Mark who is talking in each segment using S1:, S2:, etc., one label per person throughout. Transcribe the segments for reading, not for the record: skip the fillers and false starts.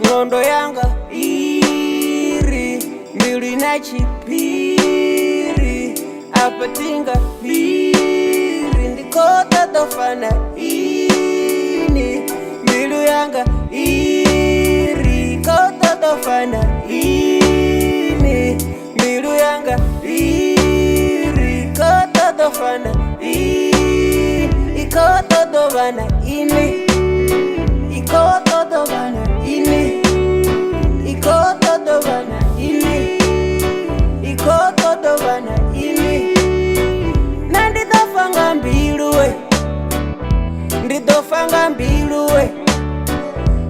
S1: Ngondo yanga iri mbili na chipiri apatinga piri ndikota tofana ini mbilu yanga iri kota tofana ini mbilu yanga iri kota tofana ini ikota tofana ini ikota tofana ini ikota tofana ini ikota tofana ini nanditofanga mbiluwe nditofanga mbiluwe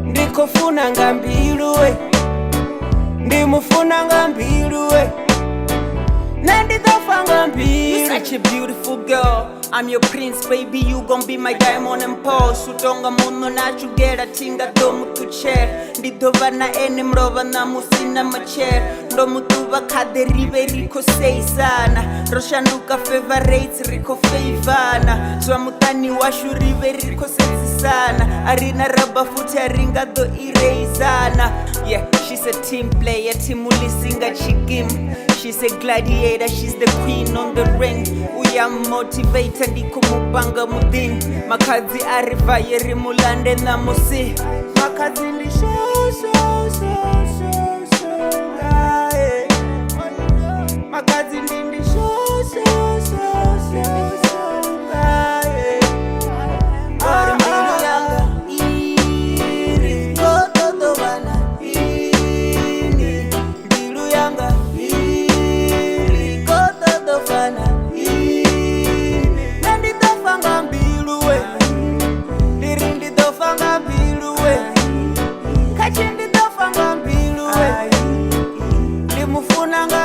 S1: ndikofunanga mbiluwe ndimufunanga mbiluwe nanditofanga mbilu.
S2: You're such a beautiful girl, I'm your prince, baby, you gon' be my diamond and pearl. Sutonga muno nachugera tinga domu tucher ndidova na ene mrova na musina macher ndo mutuva kaderive riko seisana roshanduka favorites riko feivana zwa mutani washu rive riko senzisana arina raba futi aringa do ireizana. Yeah, she's a team player, timulisinga chikim. She's a gladiator, she's the queen on the ring. Uya motivator ndiko mupanga mudini. Makazi ariva yeri mulande na musi. Makazi ndi so yeah. Makazi ndi so yeah.
S1: Mbilu yanga iri kota tofana ini mbilu yanga iri kota tofana ini nanditofanga mbiluwe ndiri nditofanga mbiluwe kachi nditofanga mbiluwe ndimufunanga